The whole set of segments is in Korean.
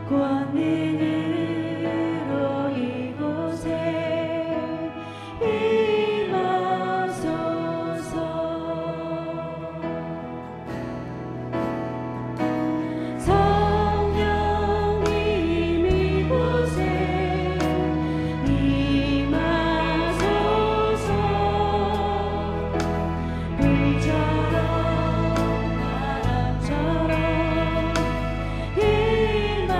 권능으로 이곳에 임하소서. 성령님 이곳에 임하소서. 불처럼 바람처럼 임하소서.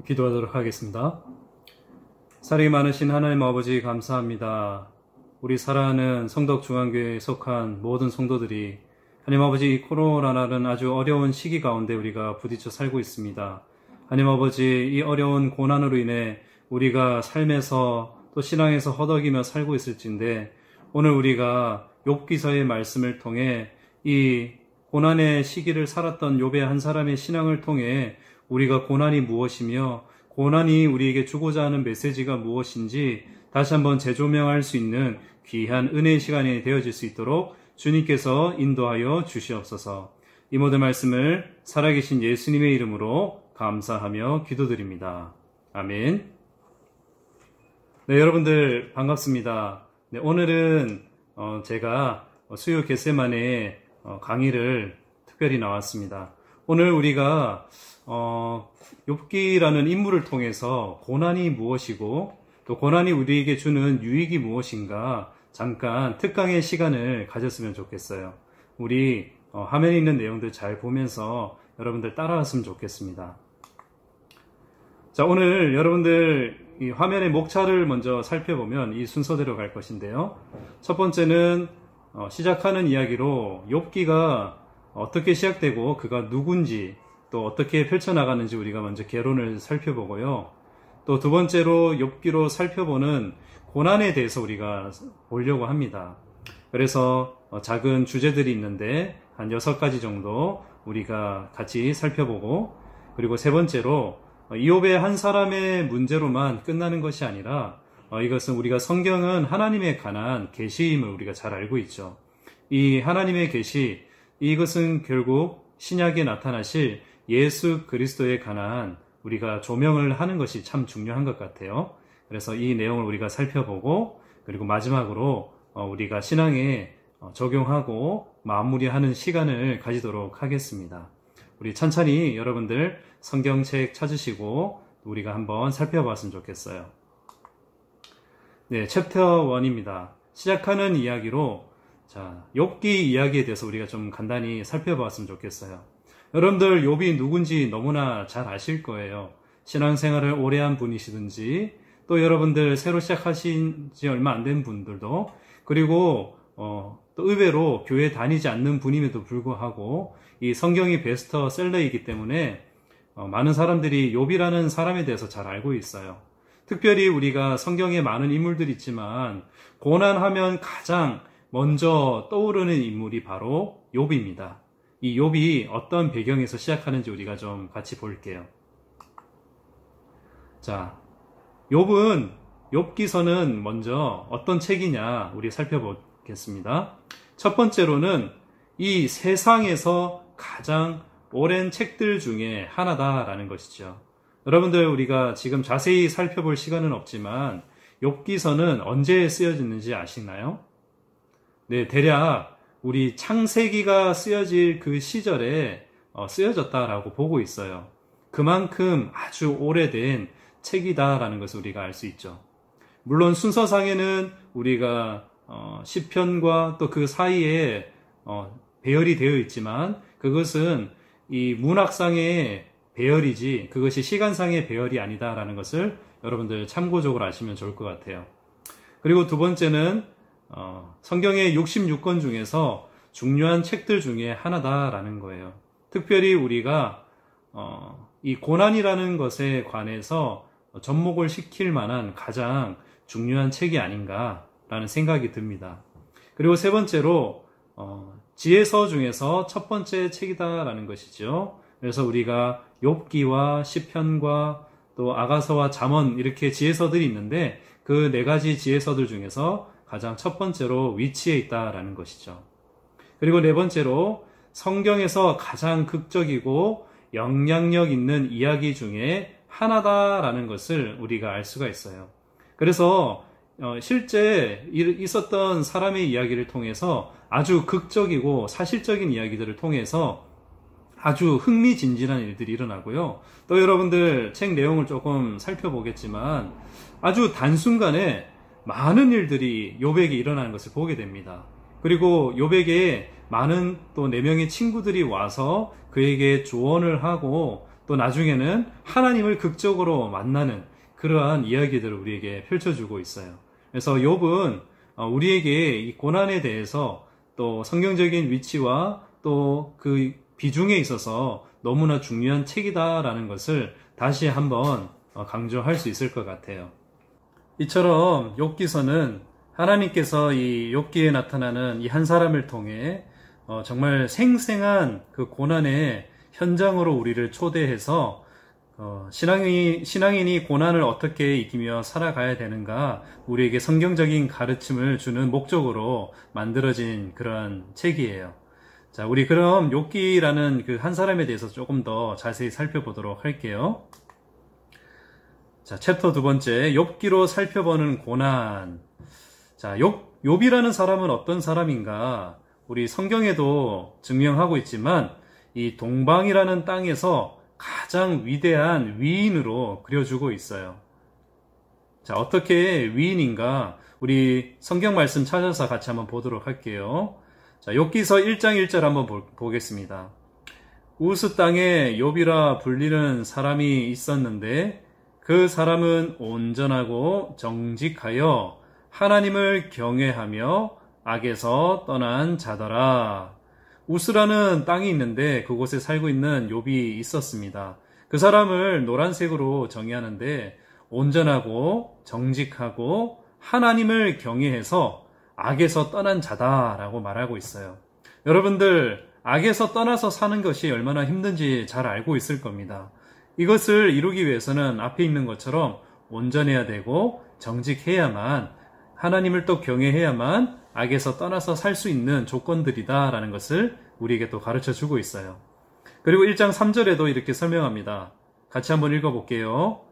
기도하도록 하겠습니다. 사랑이 많으신 하나님 아버지 감사합니다. 우리 사랑하는 성덕중앙교회에 속한 모든 성도들이 하나님 아버지 이 코로나라는 아주 어려운 시기 가운데 우리가 부딪혀 살고 있습니다. 하나님 아버지 이 어려운 고난으로 인해 우리가 삶에서 또 신앙에서 허덕이며 살고 있을진데 오늘 우리가 욥기서의 말씀을 통해 이 고난의 시기를 살았던 욥의 한 사람의 신앙을 통해 우리가 고난이 무엇이며 고난이 우리에게 주고자 하는 메시지가 무엇인지 다시 한번 재조명할 수 있는 귀한 은혜의 시간이 되어질 수 있도록 주님께서 인도하여 주시옵소서. 이 모든 말씀을 살아계신 예수님의 이름으로 감사하며 기도드립니다. 아멘. 네, 여러분들 반갑습니다. 네, 오늘은 제가 수요 겟세마네 강의를 특별히 나왔습니다. 오늘 우리가 욥기라는 인물을 통해서 고난이 무엇이고 또 고난이 우리에게 주는 유익이 무엇인가 잠깐 특강의 시간을 가졌으면 좋겠어요. 우리 화면에 있는 내용들 잘 보면서 여러분들 따라왔으면 좋겠습니다. 자, 오늘 여러분들 이 화면의 목차를 먼저 살펴보면 이 순서대로 갈 것인데요. 첫 번째는 시작하는 이야기로 욥기가 어떻게 시작되고 그가 누군지 또 어떻게 펼쳐나가는지 우리가 먼저 개론을 살펴보고요. 또 두 번째로 욥기로 살펴보는 고난에 대해서 우리가 보려고 합니다. 그래서 작은 주제들이 있는데 한 6가지 정도 우리가 같이 살펴보고, 그리고 세 번째로 이욥의 한 사람의 문제로만 끝나는 것이 아니라 이것은 우리가 성경은 하나님에 관한 계시임을 우리가 잘 알고 있죠. 이 하나님의 계시, 이것은 결국 신약에 나타나실 예수 그리스도에 관한 우리가 조명을 하는 것이 참 중요한 것 같아요. 그래서 이 내용을 우리가 살펴보고, 그리고 마지막으로 우리가 신앙에 적용하고 마무리하는 시간을 가지도록 하겠습니다. 우리 천천히 여러분들 성경책 찾으시고 우리가 한번 살펴봤으면 좋겠어요. 네, 챕터 1입니다. 시작하는 이야기로 욥기 이야기에 대해서 우리가 좀 간단히 살펴봤으면 좋겠어요. 여러분들 욥이 누군지 너무나 잘 아실 거예요. 신앙생활을 오래 한 분이시든지 또 여러분들 새로 시작하신 지 얼마 안 된 분들도, 그리고 또 의외로 교회 다니지 않는 분임에도 불구하고 이 성경이 베스트셀러이기 때문에 많은 사람들이 욥이라는 사람에 대해서 잘 알고 있어요. 특별히 우리가 성경에 많은 인물들이 있지만 고난하면 가장 먼저 떠오르는 인물이 바로 욥입니다. 이 욥이 어떤 배경에서 시작하는지 우리가 좀 같이 볼게요. 자, 욥기서는 먼저 어떤 책이냐 우리 살펴보겠습니다. 첫 번째로는 이 세상에서 가장 오랜 책들 중에 하나다라는 것이죠. 여러분들 우리가 지금 자세히 살펴볼 시간은 없지만 욥기서는 언제 쓰여졌는지 아시나요? 네, 대략 우리 창세기가 쓰여질 그 시절에 쓰여졌다라고 보고 있어요. 그만큼 아주 오래된 책이다라는 것을 우리가 알 수 있죠. 물론 순서상에는 우리가 시편과 또 그 사이에 배열이 되어 있지만 그것은 이 문학상의 배열이지 그것이 시간상의 배열이 아니다라는 것을 여러분들 참고적으로 아시면 좋을 것 같아요. 그리고 두 번째는 성경의 66권 중에서 중요한 책들 중에 하나다라는 거예요. 특별히 우리가 이 고난이라는 것에 관해서 접목을 시킬 만한 가장 중요한 책이 아닌가라는 생각이 듭니다. 그리고 세 번째로 지혜서 중에서 첫 번째 책이다라는 것이죠. 그래서 우리가 욥기와 시편과 또 아가서와 잠언 이렇게 지혜서들이 있는데 그 4가지 지혜서들 중에서 가장 첫 번째로 위치해 있다라는 것이죠. 그리고 네 번째로 성경에서 가장 극적이고 영향력 있는 이야기 중에 하나다라는 것을 우리가 알 수가 있어요. 그래서 실제 있었던 사람의 이야기를 통해서 아주 극적이고 사실적인 이야기들을 통해서 아주 흥미진진한 일들이 일어나고요. 또 여러분들 책 내용을 조금 살펴보겠지만 아주 단순간에 많은 일들이 욥에게 일어나는 것을 보게 됩니다. 그리고 욥에게 많은 또 4명의 친구들이 와서 그에게 조언을 하고 또 나중에는 하나님을 극적으로 만나는 그러한 이야기들을 우리에게 펼쳐주고 있어요. 그래서 욥은 우리에게 이 고난에 대해서 또 성경적인 위치와 또 그 비중에 있어서 너무나 중요한 책이다라는 것을 다시 한번 강조할 수 있을 것 같아요. 이처럼 욥기서는 하나님께서 이 욥기에 나타나는 이 한 사람을 통해 정말 생생한 그 고난의 현장으로 우리를 초대해서 신앙인이 고난을 어떻게 이기며 살아가야 되는가 우리에게 성경적인 가르침을 주는 목적으로 만들어진 그런 책이에요. 자, 우리 그럼 욥기라는 그 한 사람에 대해서 조금 더 자세히 살펴보도록 할게요. 자, 챕터 두 번째, 욥기로 살펴보는 고난. 자, 욥이라는 사람은 어떤 사람인가? 우리 성경에도 증명하고 있지만 이 동방이라는 땅에서 가장 위대한 위인으로 그려주고 있어요. 자, 어떻게 위인인가? 우리 성경 말씀 찾아서 같이 한번 보도록 할게요. 자, 욥기서 1장 1절 한번 보겠습니다. 우스 땅에 욥이라 불리는 사람이 있었는데 그 사람은 온전하고 정직하여 하나님을 경외하며 악에서 떠난 자더라. 우스라는 땅이 있는데 그곳에 살고 있는 욥이 있었습니다. 그 사람을 노란색으로 정의하는데 온전하고 정직하고 하나님을 경외해서 악에서 떠난 자다라고 말하고 있어요. 여러분들, 악에서 떠나서 사는 것이 얼마나 힘든지 잘 알고 있을 겁니다. 이것을 이루기 위해서는 앞에 있는 것처럼 온전해야 되고 정직해야만, 하나님을 또 경외해야만 악에서 떠나서 살 수 있는 조건들이다라는 것을 우리에게 또 가르쳐 주고 있어요. 그리고 1장 3절에도 이렇게 설명합니다. 같이 한번 읽어볼게요.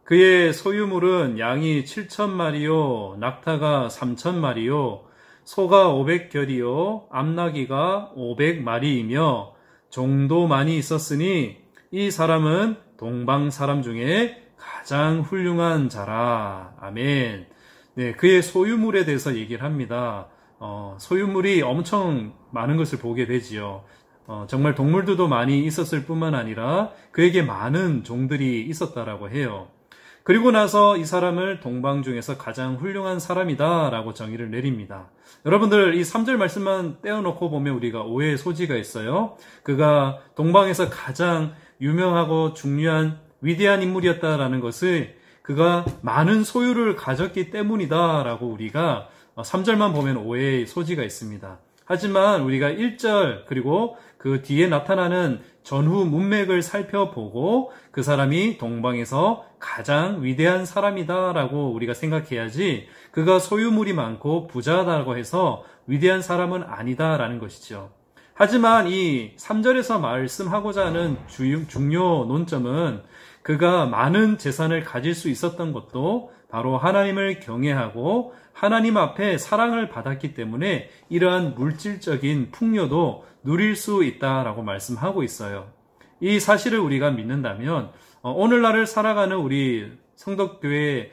그의 소유물은 양이 7,000마리요, 낙타가 3,000마리요, 소가 500결이요, 암나귀가 500마리이며 종도 많이 있었으니 이 사람은 동방 사람 중에 가장 훌륭한 자라. 아멘. 네, 그의 소유물에 대해서 얘기를 합니다. 소유물이 엄청 많은 것을 보게 되지요. 정말 동물들도 많이 있었을 뿐만 아니라 그에게 많은 종들이 있었다라고 해요. 그리고 나서 이 사람을 동방 중에서 가장 훌륭한 사람이다 라고 정의를 내립니다. 여러분들, 이 3절 말씀만 떼어놓고 보면 우리가 오해의 소지가 있어요. 그가 동방에서 가장 유명하고 중요한 위대한 인물이었다라는 것을 그가 많은 소유를 가졌기 때문이다 라고 우리가 3절만 보면 오해의 소지가 있습니다. 하지만 우리가 1절 그리고 그 뒤에 나타나는 전후 문맥을 살펴보고 그 사람이 동방에서 가장 위대한 사람이다 라고 우리가 생각해야지 그가 소유물이 많고 부자다라고 해서 위대한 사람은 아니다 라는 것이죠. 하지만 이 3절에서 말씀하고자 하는 중요 논점은 그가 많은 재산을 가질 수 있었던 것도 바로 하나님을 경외하고 하나님 앞에 사랑을 받았기 때문에 이러한 물질적인 풍요도 누릴 수 있다라고 말씀하고 있어요. 이 사실을 우리가 믿는다면 오늘날을 살아가는 우리 성덕교회에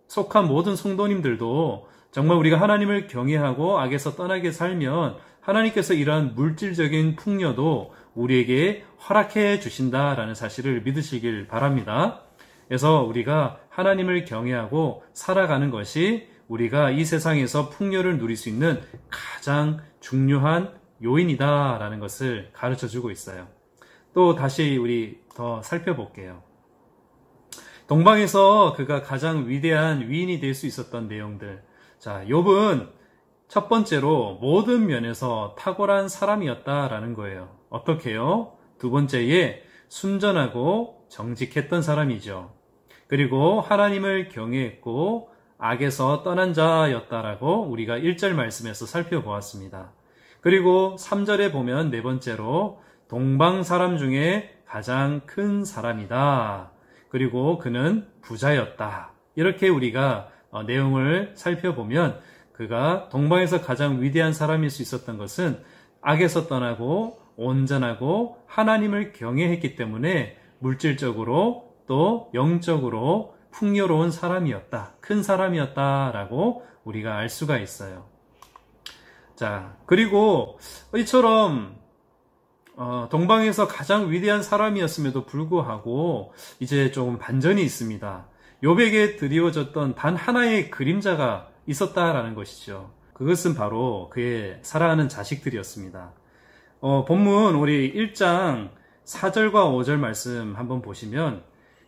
속한 모든 성도님들도 정말 우리가 하나님을 경외하고 악에서 떠나게 살면 하나님께서 이러한 물질적인 풍요도 우리에게 허락해 주신다라는 사실을 믿으시길 바랍니다. 그래서 우리가 하나님을 경외하고 살아가는 것이 우리가 이 세상에서 풍요를 누릴 수 있는 가장 중요한 요인이다라는 것을 가르쳐 주고 있어요. 또 다시 우리 더 살펴볼게요. 동방에서 그가 가장 위대한 위인이 될 수 있었던 내용들. 자, 욥은 첫 번째로 모든 면에서 탁월한 사람이었다라는 거예요. 어떻게요? 두 번째에 순전하고 정직했던 사람이죠. 그리고 하나님을 경외했고 악에서 떠난 자였다라고 우리가 1절 말씀에서 살펴보았습니다. 그리고 3절에 보면 네 번째로 동방 사람 중에 가장 큰 사람이다. 그리고 그는 부자였다. 이렇게 우리가 내용을 살펴보면 그가 동방에서 가장 위대한 사람일 수 있었던 것은 악에서 떠나고 온전하고 하나님을 경외했기 때문에 물질적으로 또 영적으로 풍요로운 사람이었다. 큰 사람이었다라고 우리가 알 수가 있어요. 자, 그리고 이처럼 동방에서 가장 위대한 사람이었음에도 불구하고 이제 조금 반전이 있습니다. 욥에게 드리워졌던 단 하나의 그림자가 있었다라는 것이죠. 그것은 바로 그의 사랑하는 자식들이었습니다. 본문 우리 1장 4절과 5절 말씀 한번 보시면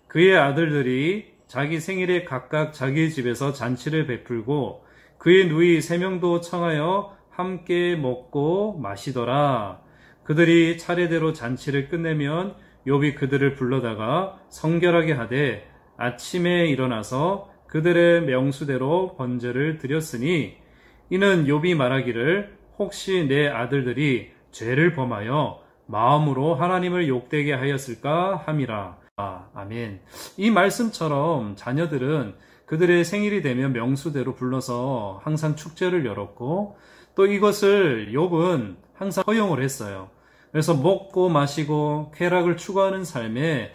그의 아들들이 자기 생일에 각각 자기의 집에서 잔치를 베풀고 그의 누이 3명도 청하여 함께 먹고 마시더라. 그들이 차례대로 잔치를 끝내면 욥이 그들을 불러다가 성결하게 하되 아침에 일어나서 그들의 명수대로 번제를 드렸으니 이는 욥이 말하기를 혹시 내 아들들이 죄를 범하여 마음으로 하나님을 욕되게 하였을까 함이라. 아멘. 이 말씀처럼 자녀들은 그들의 생일이 되면 명수대로 불러서 항상 축제를 열었고 또 이것을 욥은 항상 허용을 했어요. 그래서 먹고 마시고 쾌락을 추구하는 삶에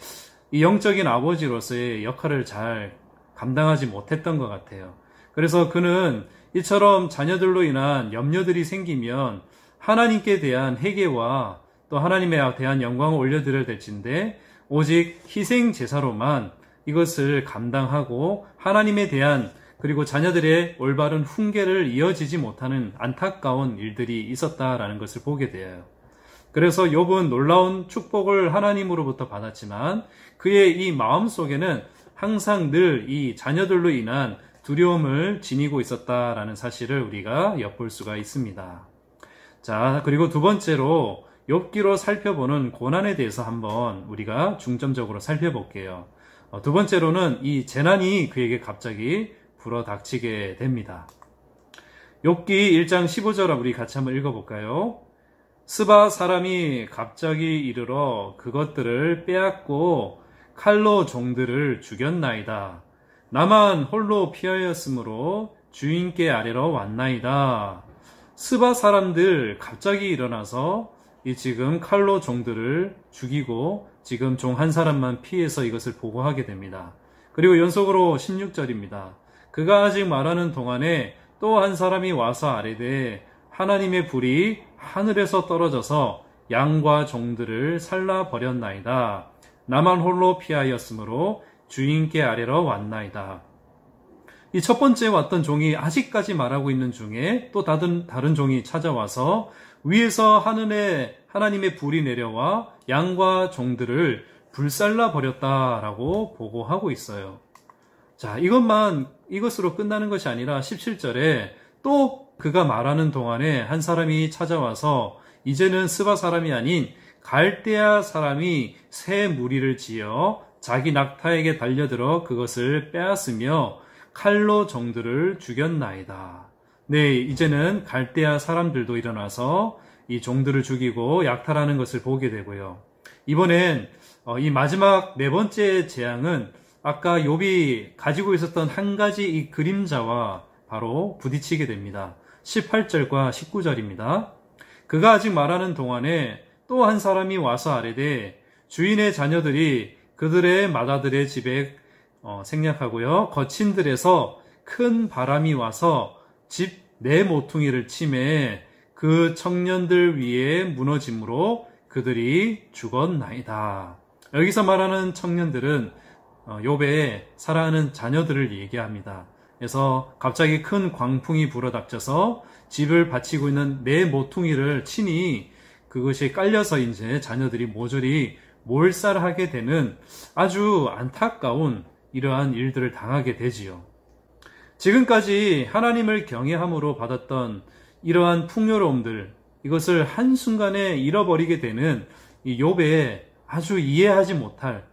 이 영적인 아버지로서의 역할을 잘 감당하지 못했던 것 같아요. 그래서 그는 이처럼 자녀들로 인한 염려들이 생기면 하나님께 대한 회개와 또 하나님에 대한 영광을 올려드려야 될진데 오직 희생 제사로만 이것을 감당하고 하나님에 대한 그리고 자녀들의 올바른 훈계를 이어지지 못하는 안타까운 일들이 있었다라는 것을 보게 돼요. 그래서 욥은 놀라운 축복을 하나님으로부터 받았지만 그의 이 마음 속에는 항상 늘 이 자녀들로 인한 두려움을 지니고 있었다라는 사실을 우리가 엿볼 수가 있습니다. 자, 그리고 두 번째로 욥기로 살펴보는 고난에 대해서 한번 우리가 중점적으로 살펴볼게요. 두 번째로는 이 재난이 그에게 갑자기 불어닥치게 됩니다. 욥기 1장 15절 우리 같이 한번 읽어볼까요? 스바 사람이 갑자기 이르러 그것들을 빼앗고 칼로 종들을 죽였나이다. 나만 홀로 피하였으므로 주인께 아뢰러 왔나이다. 스바 사람들 갑자기 일어나서 이 지금 칼로 종들을 죽이고 지금 종 한 사람만 피해서 이것을 보고하게 됩니다. 그리고 연속으로 16절입니다. 그가 아직 말하는 동안에 또 한 사람이 와서 아뢰되 하나님의 불이 하늘에서 떨어져서 양과 종들을 살라 버렸나이다. 나만 홀로 피하였으므로 주인께 아뢰러 왔나이다. 이 첫 번째 왔던 종이 아직까지 말하고 있는 중에 또 다른 종이 찾아와서 위에서 하늘에 하나님의 불이 내려와 양과 종들을 불살라 버렸다라고 보고하고 있어요. 자, 이것으로 끝나는 것이 아니라 17절에 또 그가 말하는 동안에 한 사람이 찾아와서 이제는 스바 사람이 아닌 갈대아 사람이 새 무리를 지어 자기 낙타에게 달려들어 그것을 빼앗으며 칼로 종들을 죽였나이다. 네, 이제는 갈대아 사람들도 일어나서 이 종들을 죽이고 약탈하는 것을 보게 되고요. 이번엔 이 마지막 네 번째 재앙은 아까 욥이 가지고 있었던 한 가지 이 그림자와 바로 부딪히게 됩니다. 18절과 19절입니다. 그가 아직 말하는 동안에 또 한 사람이 와서 아뢰되 주인의 자녀들이 그들의 맏아들의 집에 생략하고요. 거친 들에서 큰 바람이 와서 집 네 모퉁이를 치매 그 청년들 위에 무너짐으로 그들이 죽었나이다. 여기서 말하는 청년들은 욥의 사랑하는 자녀들을 얘기합니다. 그래서 갑자기 큰 광풍이 불어닥쳐서 집을 바치고 있는 네 모퉁이를 치니 그것이 깔려서 이제 자녀들이 모조리 몰살하게 되는 아주 안타까운 이러한 일들을 당하게 되지요. 지금까지 하나님을 경외함으로 받았던 이러한 풍요로움들, 이것을 한순간에 잃어버리게 되는 이 욥의 아주 이해하지 못할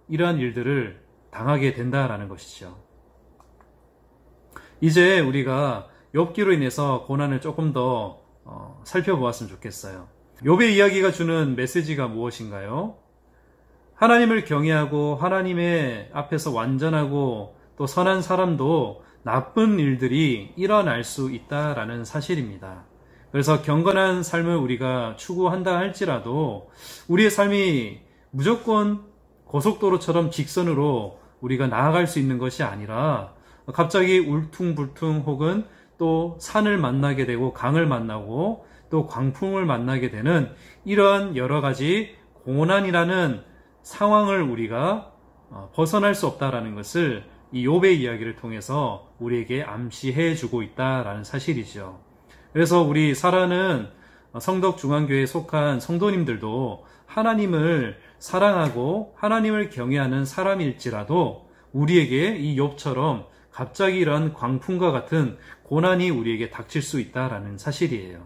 이러한 일들을 당하게 된다라는 것이죠. 이제 우리가 욥기로 인해서 고난을 조금 더 살펴보았으면 좋겠어요. 욥의 이야기가 주는 메시지가 무엇인가요? 하나님을 경외하고 하나님의 앞에서 완전하고 또 선한 사람도 나쁜 일들이 일어날 수 있다라는 사실입니다. 그래서 경건한 삶을 우리가 추구한다 할지라도 우리의 삶이 무조건 고속도로처럼 직선으로 우리가 나아갈 수 있는 것이 아니라 갑자기 울퉁불퉁 혹은 또 산을 만나게 되고 강을 만나고 또 광풍을 만나게 되는 이런 여러 가지 고난이라는 상황을 우리가 벗어날 수 없다라는 것을 이 욥의 이야기를 통해서 우리에게 암시해 주고 있다라는 사실이죠. 그래서 우리 사라는 성덕중앙교회에 속한 성도님들도 하나님을 사랑하고 하나님을 경외하는 사람일지라도 우리에게 이 욥처럼 갑자기 이런 광풍과 같은 고난이 우리에게 닥칠 수 있다라는 사실이에요.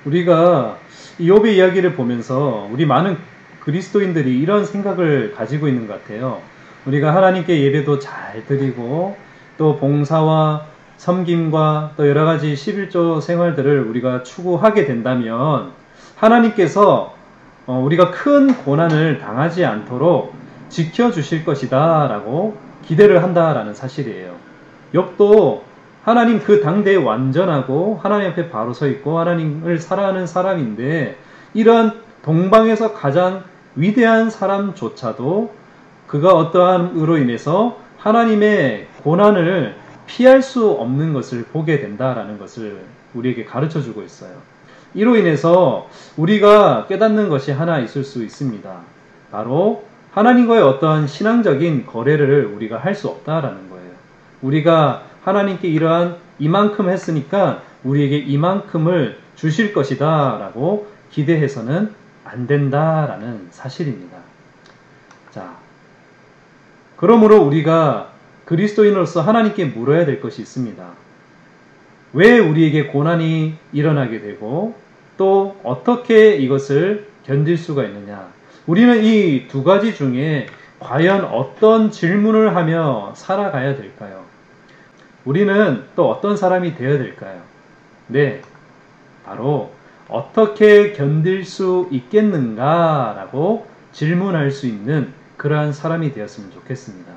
우리가 이 욥의 이야기를 보면서 우리 많은 그리스도인들이 이런 생각을 가지고 있는 것 같아요. 우리가 하나님께 예배도 잘 드리고 또 봉사와 섬김과 또 여러 가지 11조 생활들을 우리가 추구하게 된다면 하나님께서 우리가 큰 고난을 당하지 않도록 지켜주실 것이다 라고 기대를 한다라는 사실이에요. 욥도 하나님 그 당대에 완전하고 하나님 앞에 바로 서 있고 하나님을 사랑하는 사람인데 이런 동방에서 가장 위대한 사람조차도 그가 어떠함으로 인해서 하나님의 고난을 피할 수 없는 것을 보게 된다라는 것을 우리에게 가르쳐 주고 있어요. 이로 인해서 우리가 깨닫는 것이 하나 있을 수 있습니다. 바로 하나님과의 어떠한 신앙적인 거래를 우리가 할 수 없다라는 거예요. 우리가 하나님께 이러한 이만큼 했으니까 우리에게 이만큼을 주실 것이다 라고 기대해서는 안 된다라는 사실입니다. 자, 그러므로 우리가 그리스도인으로서 하나님께 물어야 될 것이 있습니다. 왜 우리에게 고난이 일어나게 되고 또 어떻게 이것을 견딜 수가 있느냐? 우리는 이 두 가지 중에 과연 어떤 질문을 하며 살아가야 될까요? 우리는 또 어떤 사람이 되어야 될까요? 네, 바로 어떻게 견딜 수 있겠는가라고 질문할 수 있는 그러한 사람이 되었으면 좋겠습니다.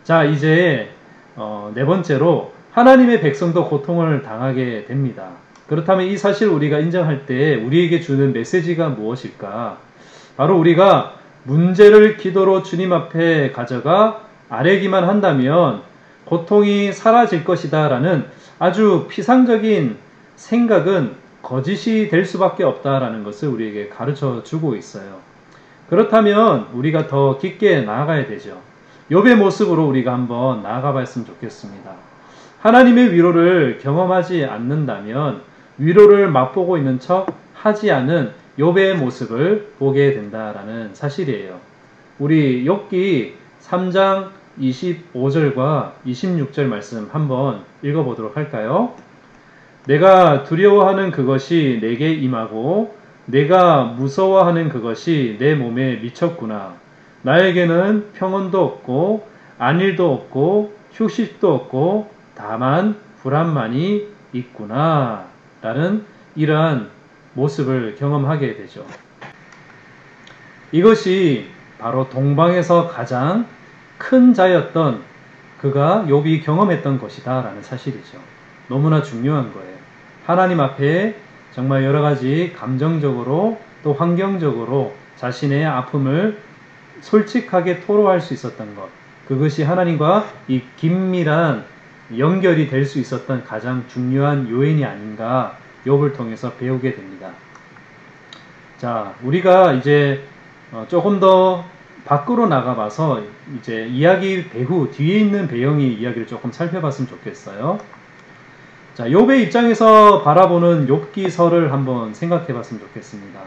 자, 이제 네 번째로 하나님의 백성도 고통을 당하게 됩니다. 그렇다면 이 사실을 우리가 인정할 때 우리에게 주는 메시지가 무엇일까? 바로 우리가 문제를 기도로 주님 앞에 가져가 아뢰기만 한다면 고통이 사라질 것이다 라는 아주 피상적인 생각은 거짓이 될 수밖에 없다라는 것을 우리에게 가르쳐 주고 있어요. 그렇다면 우리가 더 깊게 나아가야 되죠. 욥의 모습으로 우리가 한번 나아가 봤으면 좋겠습니다. 하나님의 위로를 경험하지 않는다면 위로를 맛보고 있는 척 하지 않은 욥의 모습을 보게 된다라는 사실이에요. 우리 욥기 3장 25절과 26절 말씀 한번 읽어보도록 할까요? 내가 두려워하는 그것이 내게 임하고 내가 무서워하는 그것이 내 몸에 미쳤구나. 나에게는 평온도 없고 안일도 없고 휴식도 없고 다만 불안만이 있구나. 라는 이러한 모습을 경험하게 되죠. 이것이 바로 동방에서 가장 큰 자였던 그가 욥이 경험했던 것이다 라는 사실이죠. 너무나 중요한 거예요. 하나님 앞에 정말 여러 가지 감정적으로 또 환경적으로 자신의 아픔을 솔직하게 토로할 수 있었던 것, 그것이 하나님과 이 긴밀한 연결이 될 수 있었던 가장 중요한 요인이 아닌가 욥을 통해서 배우게 됩니다. 자, 우리가 이제 조금 더 밖으로 나가봐서 이제 이야기 배후 뒤에 있는 배경의 이야기를 조금 살펴봤으면 좋겠어요. 자, 욥의 입장에서 바라보는 욥기서를 한번 생각해봤으면 좋겠습니다.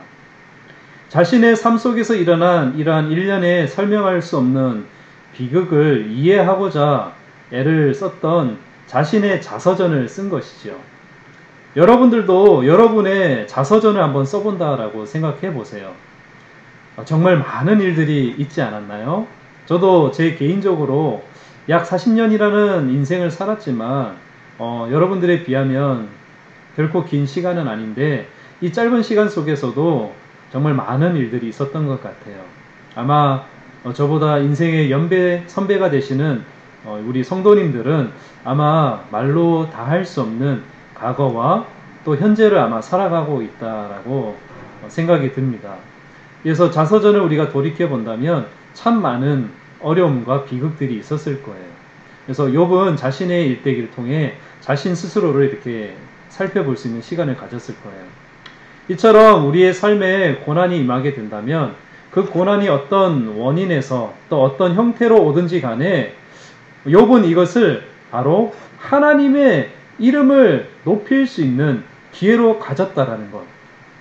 자신의 삶 속에서 일어난 이러한 일련의 설명할 수 없는 비극을 이해하고자 애를 썼던 자신의 자서전을 쓴 것이죠. 여러분들도 여러분의 자서전을 한번 써본다라고 생각해 보세요. 정말 많은 일들이 있지 않았나요? 저도 제 개인적으로 약 40년이라는 인생을 살았지만 여러분들에 비하면 결코 긴 시간은 아닌데 이 짧은 시간 속에서도 정말 많은 일들이 있었던 것 같아요. 아마 저보다 인생의 선배가 되시는 우리 성도님들은 아마 말로 다 할 수 없는 과거와 또 현재를 아마 살아가고 있다라고 생각이 듭니다. 그래서 자서전을 우리가 돌이켜 본다면 참 많은 어려움과 비극들이 있었을 거예요. 그래서 욥은 자신의 일대기를 통해 자신 스스로를 이렇게 살펴볼 수 있는 시간을 가졌을 거예요. 이처럼 우리의 삶에 고난이 임하게 된다면 그 고난이 어떤 원인에서 또 어떤 형태로 오든지 간에 욥은 이것을 바로 하나님의 이름을 높일 수 있는 기회로 가졌다라는 것.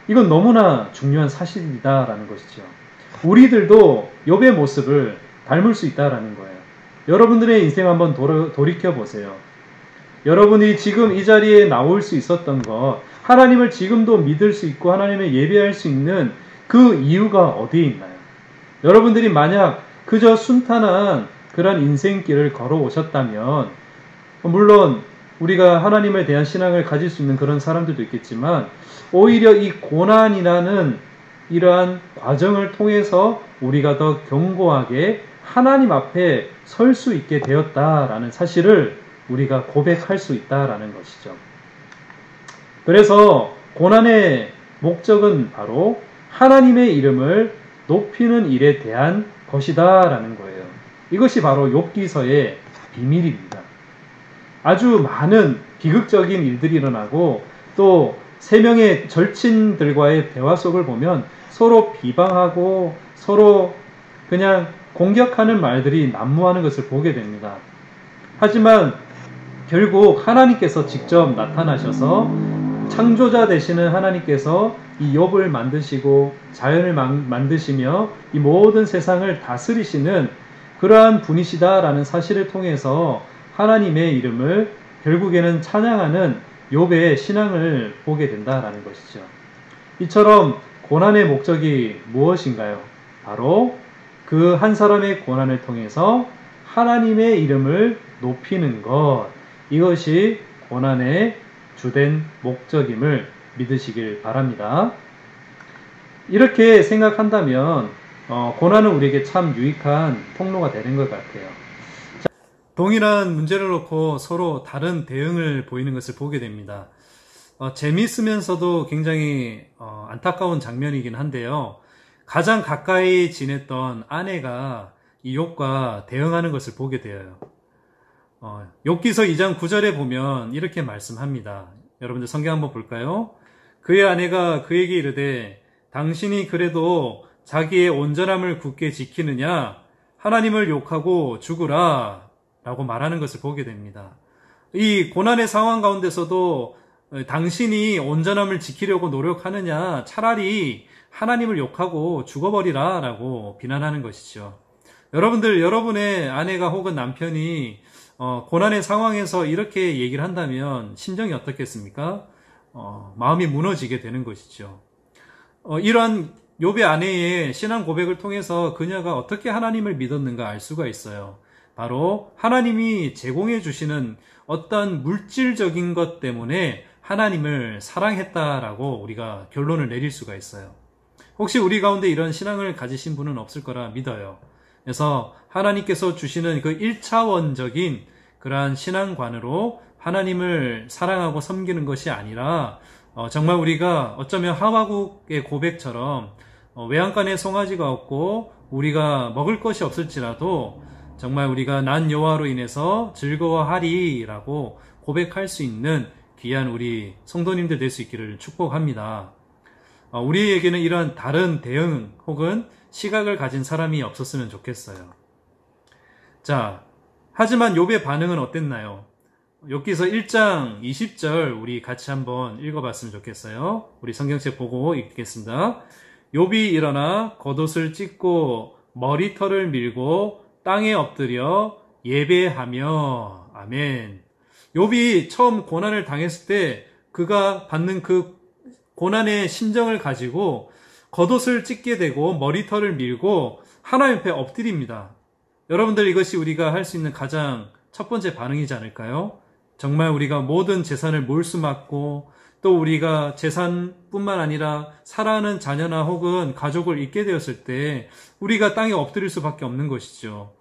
이건 너무나 중요한 사실이다라는 것이죠. 우리들도 욥의 모습을 닮을 수 있다라는 거예요. 여러분들의 인생 한번 돌이켜 보세요. 여러분이 지금 이 자리에 나올 수 있었던 것, 하나님을 지금도 믿을 수 있고 하나님을 예배할 수 있는 그 이유가 어디에 있나요? 여러분들이 만약 그저 순탄한 그런 인생길을 걸어오셨다면, 물론 우리가 하나님에 대한 신앙을 가질 수 있는 그런 사람들도 있겠지만 오히려 이 고난이라는 이러한 과정을 통해서 우리가 더 견고하게 하나님 앞에 설 수 있게 되었다라는 사실을 우리가 고백할 수 있다라는 것이죠. 그래서 고난의 목적은 바로 하나님의 이름을 높이는 일에 대한 것이다라는 거예요. 이것이 바로 욥기서의 비밀입니다. 아주 많은 비극적인 일들이 일어나고 또 세 명의 절친들과의 대화 속을 보면 서로 비방하고 서로 그냥 공격하는 말들이 난무하는 것을 보게 됩니다. 하지만 결국 하나님께서 직접 나타나셔서 창조자 되시는 하나님께서 이 욥을 만드시고 자연을 만드시며 이 모든 세상을 다스리시는 그러한 분이시다라는 사실을 통해서 하나님의 이름을 결국에는 찬양하는 욥의 신앙을 보게 된다라는 것이죠. 이처럼 고난의 목적이 무엇인가요? 바로 그 한 사람의 고난을 통해서 하나님의 이름을 높이는 것, 이것이 고난의 주된 목적임을 믿으시길 바랍니다. 이렇게 생각한다면 고난은 우리에게 참 유익한 통로가 되는 것 같아요. 동일한 문제를 놓고 서로 다른 대응을 보이는 것을 보게 됩니다. 재미있으면서도 굉장히 안타까운 장면이긴 한데요. 가장 가까이 지냈던 아내가 이 욥과 대응하는 것을 보게 되어요. 욥기서 2장 9절에 보면 이렇게 말씀합니다. 여러분들 성경 한번 볼까요? 그의 아내가 그에게 이르되 당신이 그래도 자기의 온전함을 굳게 지키느냐? 하나님을 욕하고 죽으라 라고 말하는 것을 보게 됩니다. 이 고난의 상황 가운데서도 당신이 온전함을 지키려고 노력하느냐? 차라리 하나님을 욕하고 죽어버리라 라고 비난하는 것이죠. 여러분들, 여러분의 아내가 혹은 남편이 고난의 상황에서 이렇게 얘기를 한다면 심정이 어떻겠습니까? 마음이 무너지게 되는 것이죠. 이러한 욥의 아내의 신앙 고백을 통해서 그녀가 어떻게 하나님을 믿었는가 알 수가 있어요. 바로 하나님이 제공해 주시는 어떤 물질적인 것 때문에 하나님을 사랑했다라고 우리가 결론을 내릴 수가 있어요. 혹시 우리 가운데 이런 신앙을 가지신 분은 없을 거라 믿어요. 그래서 하나님께서 주시는 그 1차원적인 그러한 신앙관으로 하나님을 사랑하고 섬기는 것이 아니라 정말 우리가 어쩌면 하박국의 고백처럼 외양간에 송아지가 없고 우리가 먹을 것이 없을지라도 정말 우리가 난 여호와로 인해서 즐거워하리라고 고백할 수 있는 귀한 우리 성도님들 될 수 있기를 축복합니다. 우리에게는 이런 다른 대응 혹은 시각을 가진 사람이 없었으면 좋겠어요. 자, 하지만 욥의 반응은 어땠나요? 욥기서 1장 20절 우리 같이 한번 읽어봤으면 좋겠어요. 우리 성경책 보고 읽겠습니다. 욥이 일어나 겉옷을 찢고 머리털을 밀고 땅에 엎드려 예배하며 아멘. 욥이 처음 고난을 당했을 때 그가 받는 그 고난의 심정을 가지고 겉옷을 찢게 되고 머리털을 밀고 하나님 앞에 엎드립니다. 여러분들, 이것이 우리가 할 수 있는 가장 첫 번째 반응이지 않을까요? 정말 우리가 모든 재산을 몰수맞고 또 우리가 재산뿐만 아니라 사랑하는 자녀나 혹은 가족을 잃게 되었을 때 우리가 땅에 엎드릴 수밖에 없는 것이죠.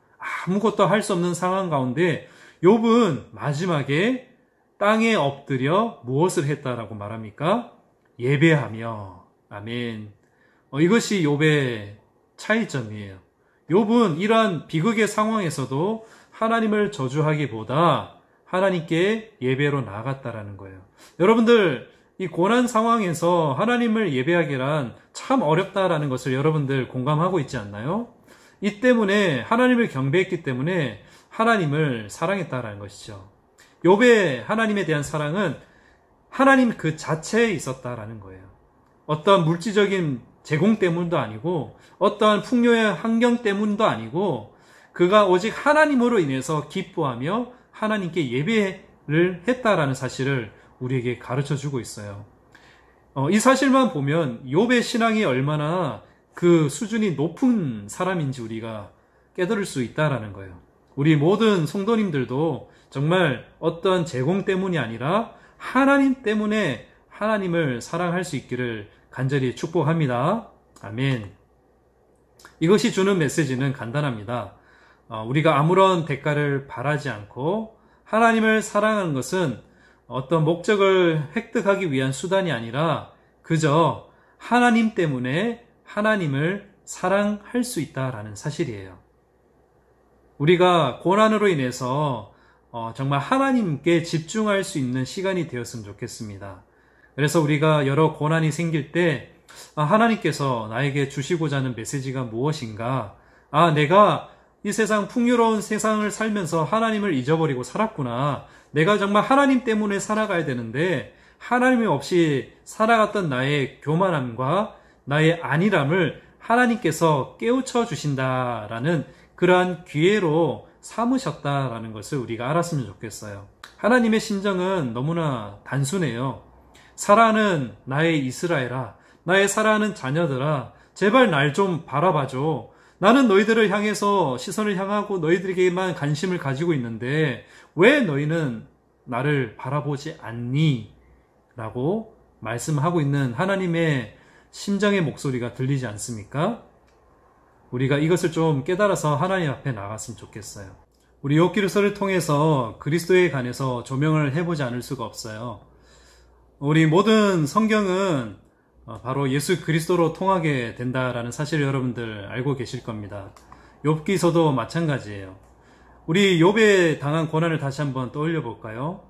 아무것도 할 수 없는 상황 가운데 욥은 마지막에 땅에 엎드려 무엇을 했다라고 말합니까? 예배하며 아멘. 이것이 욥의 차이점이에요. 욥은 이러한 비극의 상황에서도 하나님을 저주하기보다 하나님께 예배로 나아갔다라는 거예요. 여러분들, 이 고난 상황에서 하나님을 예배하기란 참 어렵다라는 것을 여러분들 공감하고 있지 않나요? 이 때문에 하나님을 경배했기 때문에 하나님을 사랑했다라는 것이죠. 욥의 하나님에 대한 사랑은 하나님 그 자체에 있었다라는 거예요. 어떠한 물질적인 제공 때문도 아니고 어떠한 풍요의 환경 때문도 아니고 그가 오직 하나님으로 인해서 기뻐하며 하나님께 예배를 했다라는 사실을 우리에게 가르쳐 주고 있어요. 이 사실만 보면 욥의 신앙이 얼마나 그 수준이 높은 사람인지 우리가 깨달을 수 있다라는 거예요. 우리 모든 성도님들도 정말 어떤 제공 때문이 아니라 하나님 때문에 하나님을 사랑할 수 있기를 간절히 축복합니다. 아멘. 이것이 주는 메시지는 간단합니다. 우리가 아무런 대가를 바라지 않고 하나님을 사랑하는 것은 어떤 목적을 획득하기 위한 수단이 아니라 그저 하나님 때문에 하나님을 사랑할 수 있다라는 사실이에요. 우리가 고난으로 인해서 정말 하나님께 집중할 수 있는 시간이 되었으면 좋겠습니다. 그래서 우리가 여러 고난이 생길 때 하나님께서 나에게 주시고자 하는 메시지가 무엇인가? 내가 이 세상 풍요로운 세상을 살면서 하나님을 잊어버리고 살았구나. 내가 정말 하나님 때문에 살아가야 되는데 하나님이 없이 살아갔던 나의 교만함과 나의 안일함을 하나님께서 깨우쳐 주신다라는 그러한 기회로 삼으셨다라는 것을 우리가 알았으면 좋겠어요. 하나님의 심정은 너무나 단순해요. 사랑하는 나의 이스라엘아, 나의 사랑하는 자녀들아, 제발 날 좀 바라봐줘. 나는 너희들을 향해서 시선을 향하고 너희들에게만 관심을 가지고 있는데 왜 너희는 나를 바라보지 않니? 라고 말씀하고 있는 하나님의 심정의 목소리가 들리지 않습니까? 우리가 이것을 좀 깨달아서 하나님 앞에 나갔으면 좋겠어요. 우리 욥기서를 통해서 그리스도에 관해서 조명을 해보지 않을 수가 없어요. 우리 모든 성경은 바로 예수 그리스도로 통하게 된다라는 사실을 여러분들 알고 계실 겁니다. 욥기서도 마찬가지예요. 우리 욥에 당한 고난을 다시 한번 떠올려 볼까요?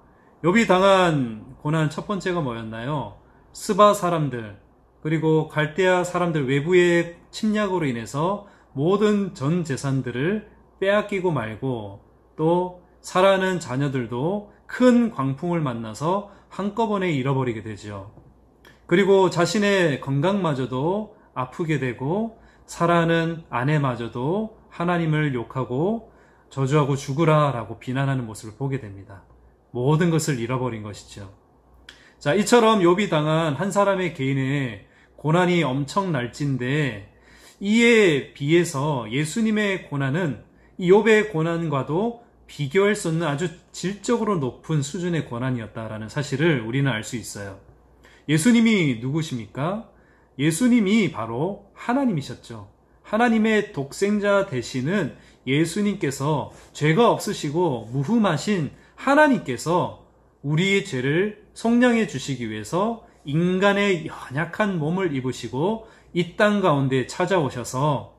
욥이 당한 고난 첫 번째가 뭐였나요? 스바 사람들 그리고 갈대아 사람들 외부의 침략으로 인해서 모든 전 재산들을 빼앗기고 말고 또 사랑하는 자녀들도 큰 광풍을 만나서 한꺼번에 잃어버리게 되죠. 그리고 자신의 건강마저도 아프게 되고 사랑하는 아내마저도 하나님을 욕하고 저주하고 죽으라 라고 비난하는 모습을 보게 됩니다. 모든 것을 잃어버린 것이죠. 자, 이처럼 욥이 당한 한 사람의 개인의 고난이 엄청날진데 이에 비해서 예수님의 고난은 이 욥의 고난과도 비교할 수 없는 아주 질적으로 높은 수준의 고난이었다라는 사실을 우리는 알 수 있어요. 예수님이 누구십니까? 예수님이 바로 하나님이셨죠. 하나님의 독생자 되시는 예수님께서 죄가 없으시고 무흠하신 하나님께서 우리의 죄를 속량해 주시기 위해서 인간의 연약한 몸을 입으시고 이 땅 가운데 찾아오셔서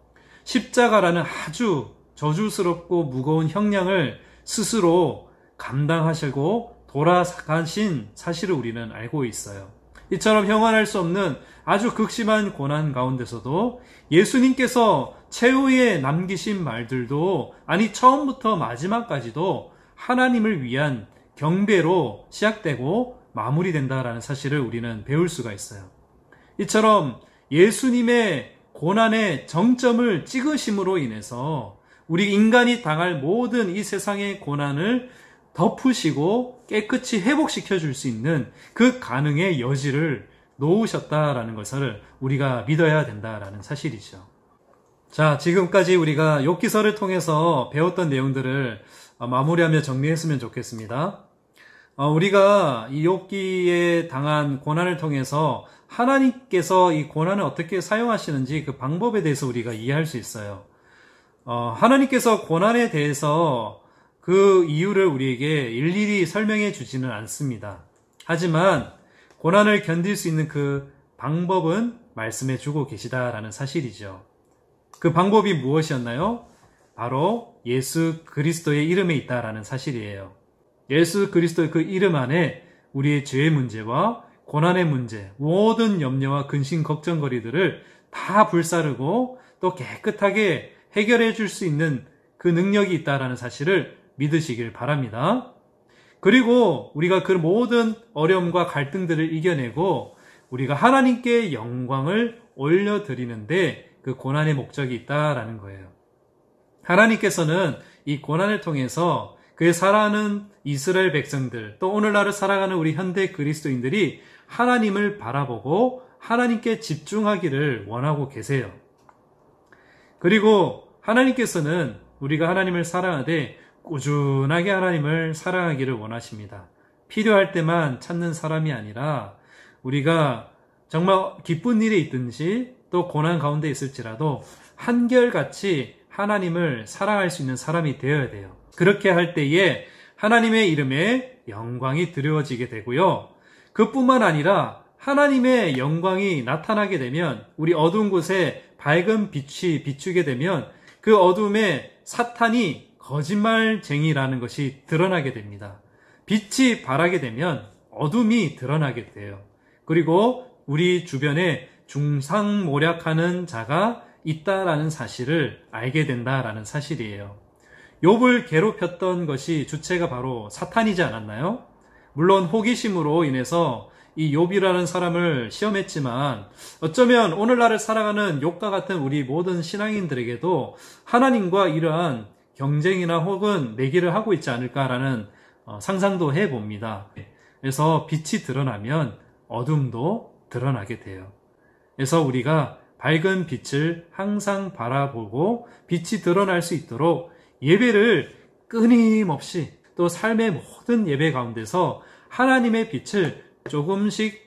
십자가라는 아주 저주스럽고 무거운 형량을 스스로 감당하시고 돌아가신 사실을 우리는 알고 있어요. 이처럼 형언할 수 없는 아주 극심한 고난 가운데서도 예수님께서 최후에 남기신 말들도 처음부터 마지막까지도 하나님을 위한 경배로 시작되고 마무리된다라는 사실을 우리는 배울 수가 있어요. 이처럼 예수님의 고난의 정점을 찍으심으로 인해서 우리 인간이 당할 모든 이 세상의 고난을 덮으시고 깨끗이 회복시켜 줄 수 있는 그 가능의 여지를 놓으셨다라는 것을 우리가 믿어야 된다라는 사실이죠. 자, 지금까지 우리가 욥기서를 통해서 배웠던 내용들을 마무리하며 정리했으면 좋겠습니다. 우리가 이 욥기에 당한 고난을 통해서 하나님께서 이 고난을 어떻게 사용하시는지 그 방법에 대해서 우리가 이해할 수 있어요. 하나님께서 고난에 대해서 그 이유를 우리에게 일일이 설명해 주지는 않습니다. 하지만 고난을 견딜 수 있는 그 방법은 말씀해 주고 계시다라는 사실이죠. 그 방법이 무엇이었나요? 바로 예수 그리스도의 이름에 있다라는 사실이에요. 예수 그리스도의 그 이름 안에 우리의 죄의 문제와 고난의 문제, 모든 염려와 근심, 걱정거리들을 다 불사르고 또 깨끗하게 해결해 줄 수 있는 그 능력이 있다라는 사실을 믿으시길 바랍니다. 그리고 우리가 그 모든 어려움과 갈등들을 이겨내고 우리가 하나님께 영광을 올려드리는데 그 고난의 목적이 있다라는 거예요. 하나님께서는 이 고난을 통해서 그의 살아가는 이스라엘 백성들, 또 오늘날을 살아가는 우리 현대 그리스도인들이 하나님을 바라보고 하나님께 집중하기를 원하고 계세요. 그리고 하나님께서는 우리가 하나님을 사랑하되 꾸준하게 하나님을 사랑하기를 원하십니다. 필요할 때만 찾는 사람이 아니라 우리가 정말 기쁜 일에 있든지 또 고난 가운데 있을지라도 한결같이 하나님을 사랑할 수 있는 사람이 되어야 돼요. 그렇게 할 때에 하나님의 이름에 영광이 드려지게 되고요. 그뿐만 아니라 하나님의 영광이 나타나게 되면 우리 어두운 곳에 밝은 빛이 비추게 되면 그 어둠에 사탄이 거짓말쟁이라는 것이 드러나게 됩니다. 빛이 발하게 되면 어둠이 드러나게 돼요. 그리고 우리 주변에 중상모략하는 자가 있다라는 사실을 알게 된다라는 사실이에요. 욥을 괴롭혔던 것이 주체가 바로 사탄이지 않았나요? 물론 호기심으로 인해서 이 욥이라는 사람을 시험했지만 어쩌면 오늘날을 살아가는 욥과 같은 우리 모든 신앙인들에게도 하나님과 이러한 경쟁이나 혹은 내기를 하고 있지 않을까라는 상상도 해봅니다. 그래서 빛이 드러나면 어둠도 드러나게 돼요. 그래서 우리가 밝은 빛을 항상 바라보고 빛이 드러날 수 있도록 예배를 끊임없이 또 삶의 모든 예배 가운데서 하나님의 빛을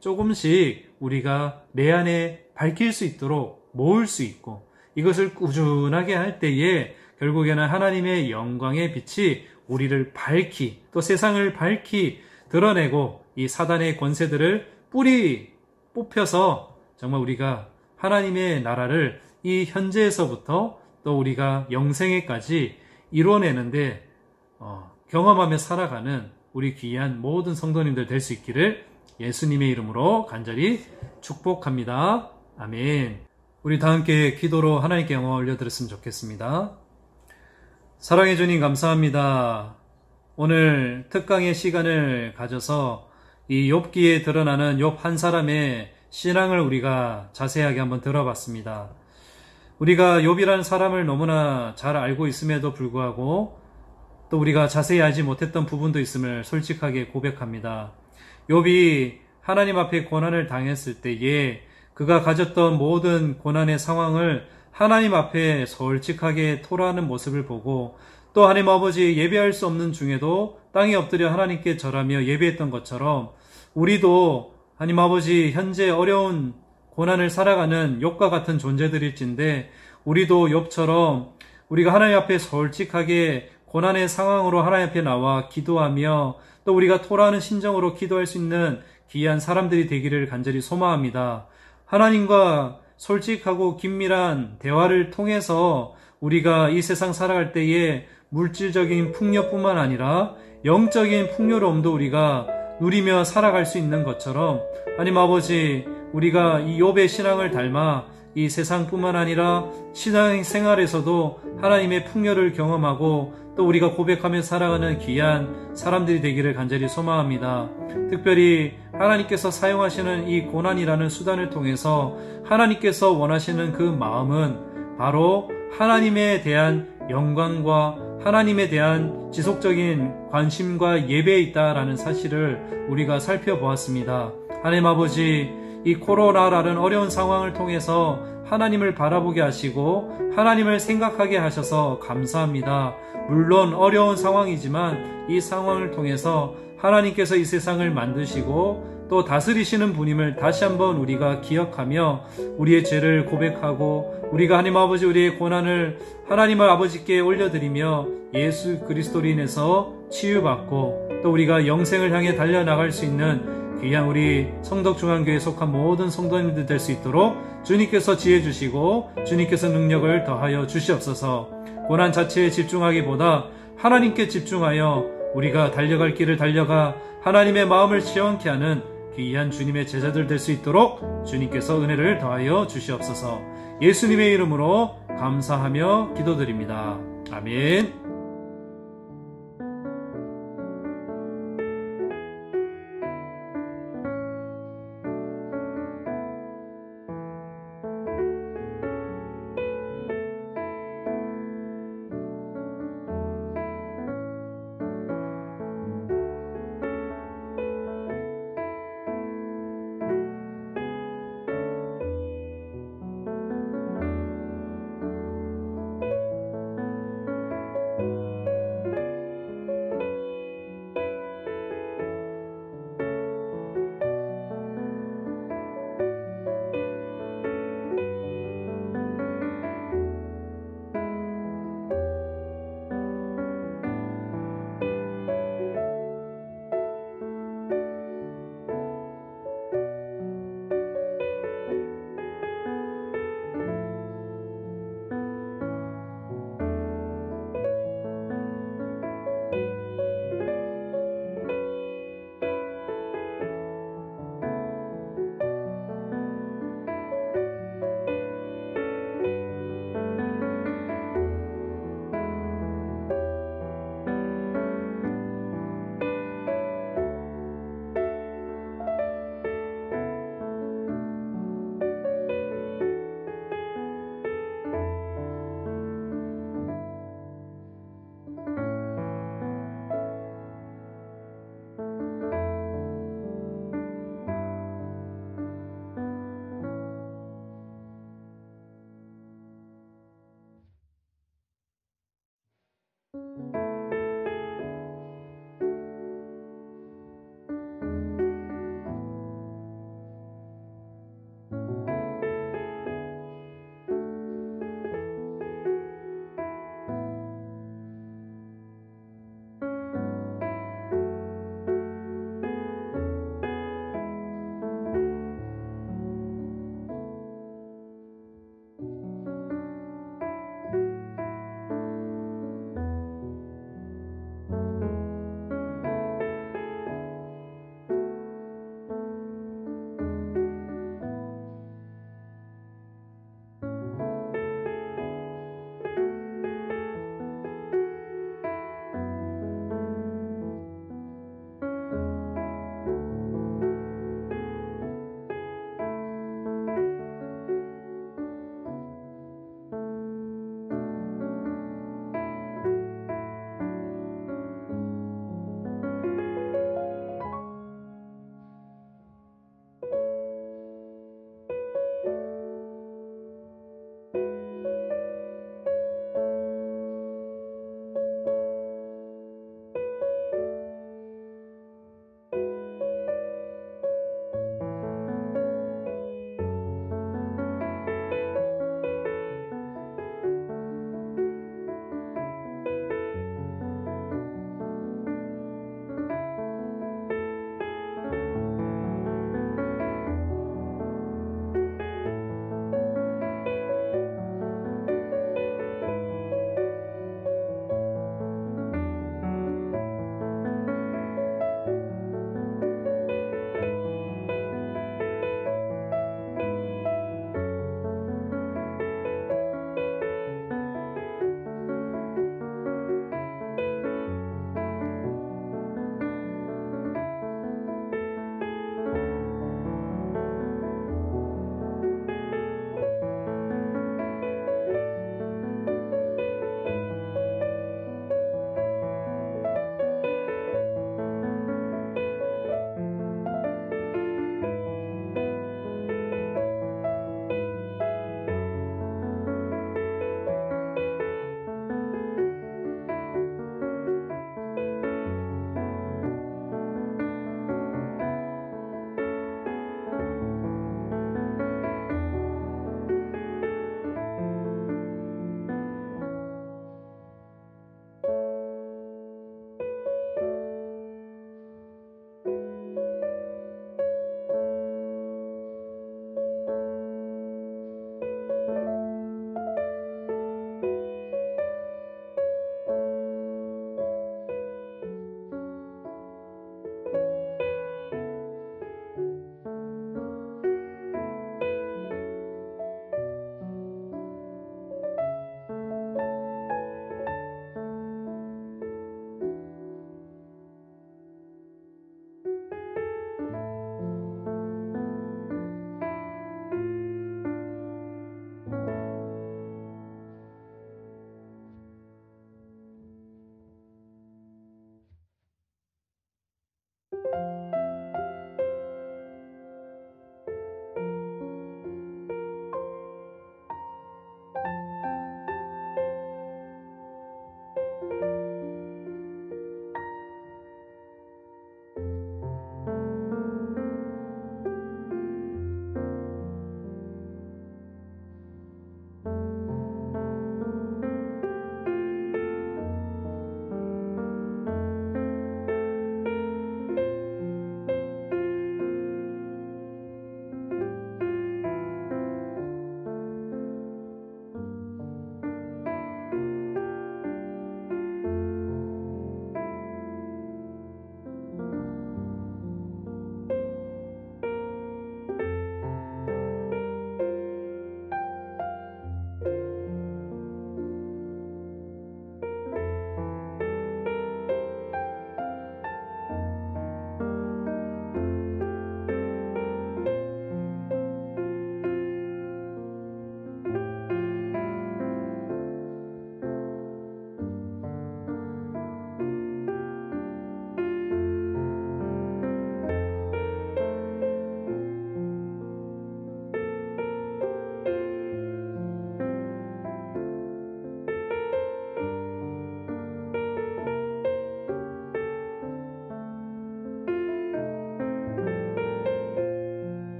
조금씩 우리가 내 안에 밝힐 수 있도록 모을 수 있고 이것을 꾸준하게 할 때에 결국에는 하나님의 영광의 빛이 우리를 밝히 또 세상을 밝히 드러내고 이 사단의 권세들을 뿌리 뽑혀서 정말 우리가 하나님의 나라를 이 현재에서부터 또 우리가 영생에까지 이뤄내는데 경험하며 살아가는 우리 귀한 모든 성도님들 될 수 있기를 예수님의 이름으로 간절히 축복합니다. 아멘. 우리 다 함께 기도로 하나님께 영광 올려드렸으면 좋겠습니다. 사랑해 주님 감사합니다. 오늘 특강의 시간을 가져서 이 욥기에 드러나는 욥 한 사람의 신앙을 우리가 자세하게 한번 들어봤습니다. 우리가 욥이라는 사람을 너무나 잘 알고 있음에도 불구하고 또 우리가 자세히 알지 못했던 부분도 있음을 솔직하게 고백합니다. 욥이 하나님 앞에 고난을 당했을 때에 그가 가졌던 모든 고난의 상황을 하나님 앞에 솔직하게 토로하는 모습을 보고 또 하나님 아버지 예배할 수 없는 중에도 땅에 엎드려 하나님께 절하며 예배했던 것처럼 우리도 하나님 아버지 현재 어려운 고난을 살아가는 욥과 같은 존재들일진데 우리도 욥처럼 우리가 하나님 앞에 솔직하게 고난의 상황으로 하나님 앞에 나와 기도하며 또 우리가 토라하는 심정으로 기도할 수 있는 귀한 사람들이 되기를 간절히 소망합니다. 하나님과 솔직하고 긴밀한 대화를 통해서 우리가 이 세상 살아갈 때에 물질적인 풍요뿐만 아니라 영적인 풍요로움도 우리가 누리며 살아갈 수 있는 것처럼 하나님 아버지 우리가 이 욥의 신앙을 닮아 이 세상뿐만 아니라 신앙 생활에서도 하나님의 풍요를 경험하고 또 우리가 고백하며 살아가는 귀한 사람들이 되기를 간절히 소망합니다. 특별히 하나님께서 사용하시는 이 고난이라는 수단을 통해서 하나님께서 원하시는 그 마음은 바로 하나님에 대한 영광과 하나님에 대한 지속적인 관심과 예배에 있다라는 사실을 우리가 살펴보았습니다. 하나님 아버지 이 코로나라는 어려운 상황을 통해서 하나님을 바라보게 하시고 하나님을 생각하게 하셔서 감사합니다. 물론 어려운 상황이지만 이 상황을 통해서 하나님께서 이 세상을 만드시고 또 다스리시는 분임을 다시 한번 우리가 기억하며 우리의 죄를 고백하고 우리가 하나님 아버지 우리의 고난을 하나님을 아버지께 올려드리며 예수 그리스도로 인해서 치유받고 또 우리가 영생을 향해 달려나갈 수 있는 귀한 우리 성덕중앙교회에 속한 모든 성도님들 될 수 있도록 주님께서 지혜 주시고 주님께서 능력을 더하여 주시옵소서. 고난 자체에 집중하기보다 하나님께 집중하여 우리가 달려갈 길을 달려가 하나님의 마음을 시원케 하는 귀한 주님의 제자들 될 수 있도록 주님께서 은혜를 더하여 주시옵소서. 예수님의 이름으로 감사하며 기도드립니다. 아멘.